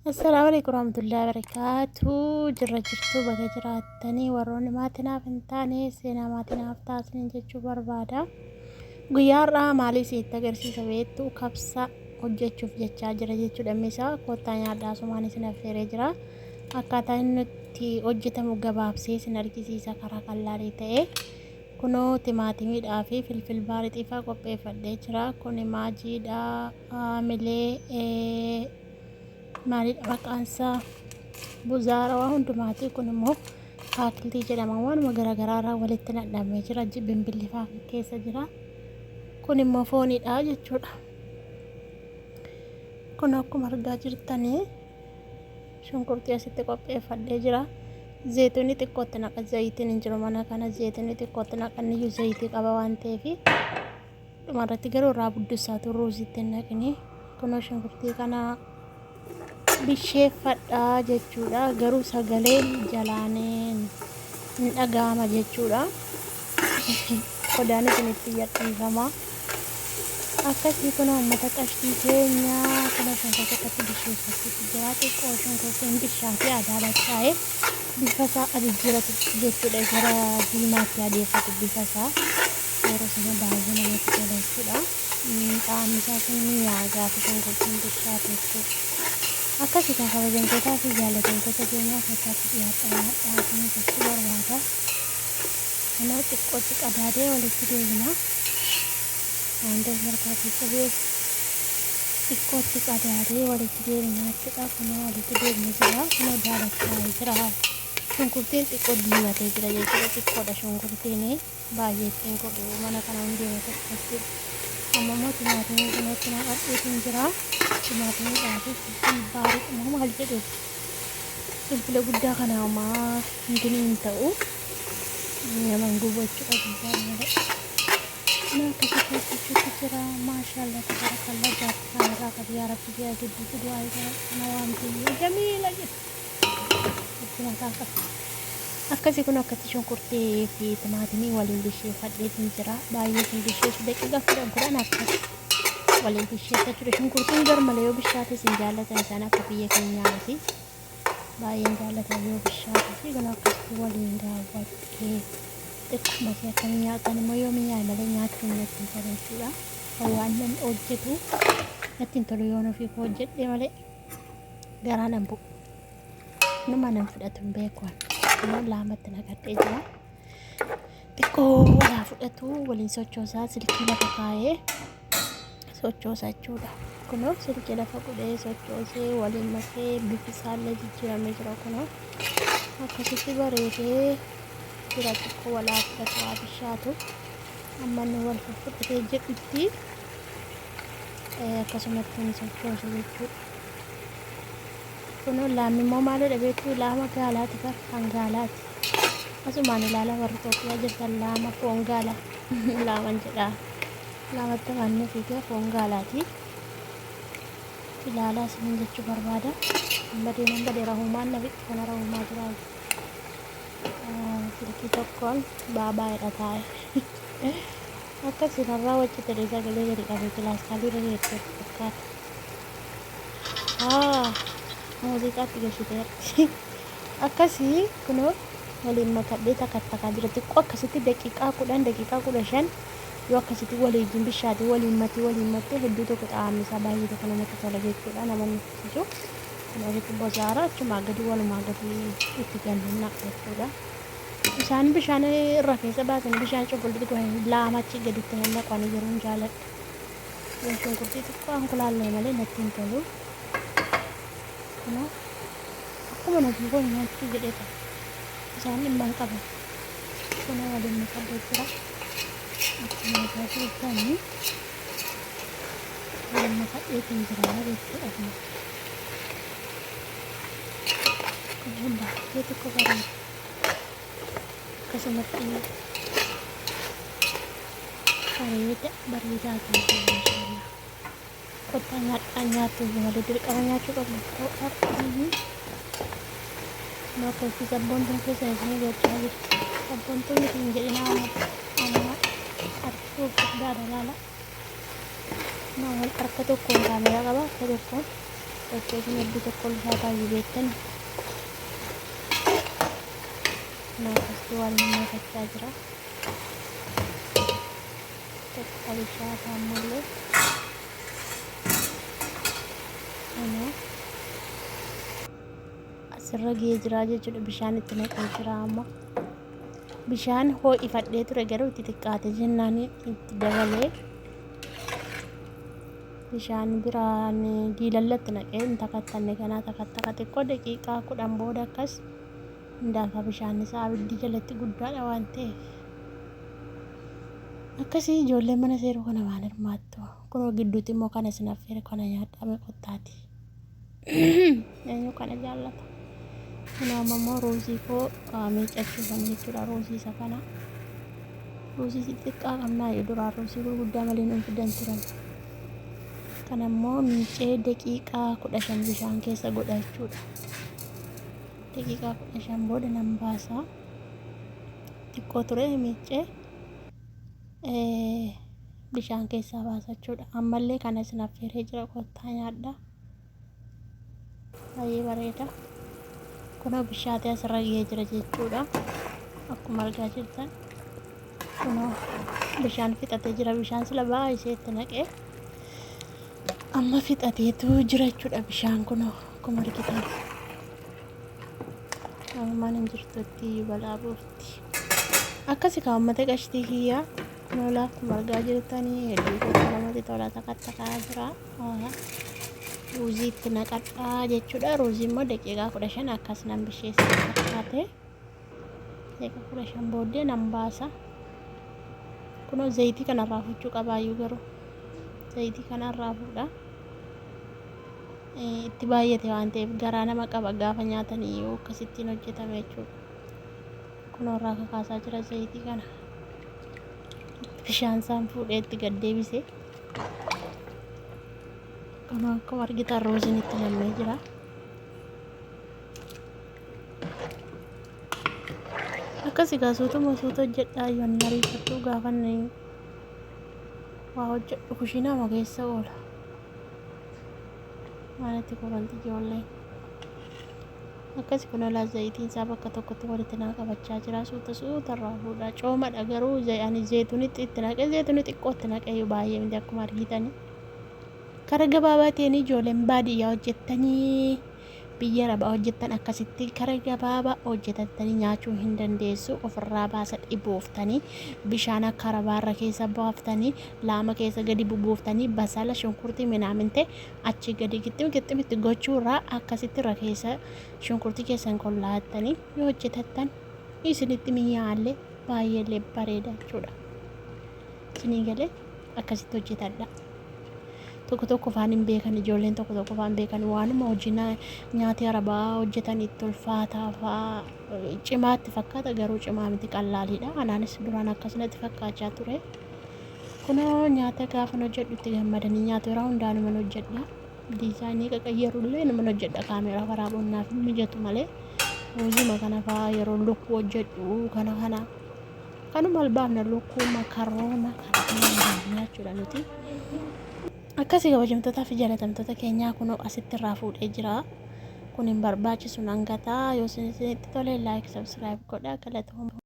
السلام عليكم ورحمة الله وبركاته. جرجرتو بقى جراتني وروني ماتنا فنتاني سينا ماتنا افتاسني جتشو بربادا guyyaarraa maalii sitti agarsiisa beektu kabsa hojjechuuf jechaa jira jechuudha. Misaa kottaa nyaadhaa sumaan isin affeeree jira. Akkaataa inni itti hojjetamu gabaabsee isin argisiisa karaa qal'aa ta'e. Kunoo timaatimiidhaa fi filfil baarii xiifaa qopheeffadhee jira. Kuni maajiidhaa milee maalidha maqaan isaa buzaara waa hundumaati. Kun immoo kaakiltii jedhama. Waanuma garaagaraarraa walitti nadhamee jira. Bimbilifaa keessa jira. Kun immoo foonidha jechuudha. Kun akkuma argaa jirtanii shunkurtii asitti qopheeffadhee jira. Zayituunni xiqqootti naqa. Zayitiin hin jiru mana kana. Zayituunni xiqqootti naqanniyyuu zayitii qaba waan ta'eef dhumarratti garuu irraa buddusaa turruusitti hin naqini. Kunoo shunkurtii kana bisheeffadhaa jechuudha. Garuu sagaleen jalaaneen hin dhaga'ama jechuudha. Qodaan isin itti gadhiifama. Akkasii kun uummata qashtii keenyaa kana shunkurtii bisheeffatuutu jira. Xiqqoo shunkurtiin bishaatee adaalachaa'ee bifa isaa jijjiiratu jechuudha. Gara diimaatti adeeffatu bifa isaa yeroo sana baay'ee namatti tola jechuudha. Qaamni isaas ni mi'aawa gaafa shunkurtiin bishaate jechuudha. Akkasii kan kabajamtootaa fi jaallatamtoota keenyaa fakkaatti dhiyaadhaa kan jechuu barbaada. Kanaa xiqqootti qadaadee walitti deebina. Wanta markaatti qabee xiqqootti qadaadee walitti deebina jechuudha. Kunoo walitti deebine jira. Kunoo daalachaa'ee jira. Shunkurtiin xiqqoo diimatee jira jechuudha. Xiqqoodha shunkurtiin baay'ee ittiin godhu mana kana hundeema tokkotti. Amma immoo timaatimii kanatti naqadhuutiin jira. Timaatimiidhaa fi filfil baarii immoo maal jedhu filfila guddaa kana homaa hin ta'u. Naman gubachuudha guddaa malee. Kun akkasitti hojjechuutu jira. Maashaallah tabarakallah jaartii kanarraa qabu yaa rabbi ji'a gidduutti du'aa kana waan ta'eef jamiila jedhu. Itti mataa qaba. Akkasii kun akkatti shunkurtii fi timaatimii waliin bisheeffadheetiin jira. Baay'ee isin bisheessu daqiiqaa 10 akkasi waliin bisheeffachuudha. Shunkurtiin garmalee yoo bishaate isin jaallatan isaan akka biyya keenyaati. Baay'een jaallatan yoo bishaate fi kun akkasitti waliin daawwattee xiqquma si akka nyaatan immoo yoo mi'aaye malee nyaachuun natti hin tola jechuudha. Waan nan hojjetu natti hin tolu yoon ofii koo hojjedhee malee garaa nan bu'u. Numa nan fudhatu hin beeku. Kunoo laamatti naqadhee jira. Xiqqoo walaa fudhatu waliin sochoosaa silkii lafa kaa'ee sochoosa jechuudha. Kunoo silkii lafa godhee sochoosee waliin makee bifi isaallee jijjiiramee jira. Kunoo akkasitti bareedee jira. Xiqqoo walaa fudhatu haa bishaatu. Amma inni wal fudhatee jedhutti akkasumatti ni sochoosa jechuudha. Kunoo laamni immoo maalidha beektuu? Laama gaalaati bar kan gaalaati. Asumaan ilaala warri Itoophiyaa jirtan laama foon gaala laaman jedha. Laamatti waanni fiigee foon gaalaati. Ilaalaa isin jechuu barbaada. Nan badee rahumaan nabitti kana rahumaa jira. Silkii tokkoon baay'eedha taa'e. Akkasii narraa hojjetee sagalee gadi qabee kilaaskaalii irra geessee fakkaata. Muuziqaatti gashiteerti. Akkasii kunoo waliin makadhee takkattakaa jira. Xiqqoo akkasitti daqiiqaa 15 yoo akkasitti waliin bishaate waliin mattee hedduu tokko xaa'amni isaa baay'ee tokko namatti tola jechuudha. Namoonni ittiju kun walitti bozaara achumaa gadi walumaa gadi itti gannan jechuudha. Isaan bishaan irra keessa baasanii bishaan qulqulluu laamachi gaditti naqanii jiruun jaaladha. Yoo shunkurtii xiqqoo ankulaallee malee natti hin tolu. Kunoo akkuma nabii kun nyaachuu jedhee qaba. Isaan dhimma hin qaban. Kunoo waliin makadhee jira. Akkuma argaa jirtanii waliin makadheetiin jira jechuudha. Kunoo baay'ee tokko bareeda. Akkasumatti bareedaa kan ta'e kottaa nyaattuu malee dirqama nyaachuu qabna. Akkasii sabboontuun keessa isin gochaa jirti. Sabboontuun isin jedhina amma harkisuuf guddaadha laala. Wal harka tokkoon kaameraa qaba harka tokkoon Bakkeetiin hedduu tokko ulfaataa beektan. Naafasti waan nyaatachaa jira. Tokko bishaataa ammallee. Asirra gahee jira jechuudha. Bishaan itti naqee jira amma. Bishaan ho'ifadhee ture garuu itti xiqqaate jennaan itti dabalee. Bishaan biraan diilallatti naqee hin takattanne kanaa takattaa xiqqoo daqiiqaa 10 booda akkas hundaafa bishaan isaa abiddi jalatti guddaadha waan ta'eef. Akkasii ijoolleen mana seeruu kana waan hirmaattu. Kunoo gidduutti immoo kana sinaffeera kana nyaadhame qottaati. Eenyu kana jaallata. Kanaaf ammoo ruuzii koo miicachuufan jechuudha ruuzii isa kana. Ruuzii xixiqqaa qabnaa duraan ruuzii gurguddaa malee nuun fidan turan. Kan ammoo miicee daqiiqaa 15 bishaan keessa godha jechuudha. Daqiiqaa 15 booda nan baasa. Xiqqoo ture miicee bishaan keessaa baasa jechuudha. Ammallee kana sinaffeeree jira qottaa nyaadha. Baay'ee bareeda. Kunoo bishaatee asirra gahee jira jechuudha. Akkuma argaa jirtan. Kunoo bishaan fixatee jira. Bishaan sila baay'ee itti naqee. Amma fixateetu jira jechuudha bishaan kunoo akkuma argitan. Ammaan hin jirtutti balaa buufti. Akkasii kan uummata qashtii kiyyaa kunoo akkuma argaa jirtanii hedduu tokko namatti tola takattaa jira. Ruuzii itti naqadhaa jechuudha. Ruuzii immoo daqiiqaa 15 akkas nan bisheessa fakkaate. Daqiiqaa 15 booddee nan baasa. Kunoo zayitii kanarraa fuudhuu qabaayyuu garuu. Zayitii kanarraa fuudha. Itti baay'ate waan ta'eef garaa nama qaba gaafa nyaatanii yoo akkasittiin hojjetame jechuudha. Kunoo irraa kakaasaa jira zayitii kana. Bishaan isaan fuudhee itti gad deebise. Kunoo akkuma argitan ruuziin itti nammee jira. Akkasii gaasuutuma suuta hojjedhaa yoon ariifadhu gaafa waa hojjedhu kushiinaa keessa oola. Maalitti kobanti ijoolleen. Akkasii kun olaa zayitiin isaa bakka tokkotti walitti naa qabachaa jira. Suuta irraa fuudha. Coomadha garuu ani zeetunitti itti naqee zeetunii xiqqootti naqee baay'ee miti akkuma argitanii. Karaa gabaabaa ta'een ijoolleen baadiyyaa hojjettanii biyya arabaa hojjettan akkasitti karaa gabaabaa hojjettanii nyaachuu hin dandeessu. Ofirraa baasa dhibooftanii bishaan akka arabaarra keessa baaftanii laama keessa gadi bubuuftanii basala shunkurtii minaaminte achi gadi gixximitti gochuurraa akkasitti irra keessa shunkurtii keessan qollaattanii yoo hojjetattan isinitti mi'aallee baay'eellee bareeda jechuudha. Isinii galee akkasitti hojjetadha. Tokko faan hin beekan ijoolleen tokko faan beekan waanuma hojii nyaata arabaa hojjetan itti ulfaataa fa'aa cimaatti fakkaata garuu cimaa miti qallaaliidha. Anaanis duraan akkasumatti fakkaachaa ture. Kunoo nyaata gaafa hojjedhu itti gammadanii nyaata yeroo hundaanuma hojjedha. Diizaayinii qaqayyarullee nama hojjedha kaameeraa waraabonnaaf mijatu malee ruuzii kana fa'aa yeroo lukkuu hojjedhu kanuma albaafna lukkuu makaroona kana jechuudha nuti. Akkasii kabajamtootaa fi jaalatamtoota keenyaa kunoo asitti irraa fuudhee jira. Kun hin barbaachisu nan gataa yoo isinitti tole like subscribe godhaa galatooma.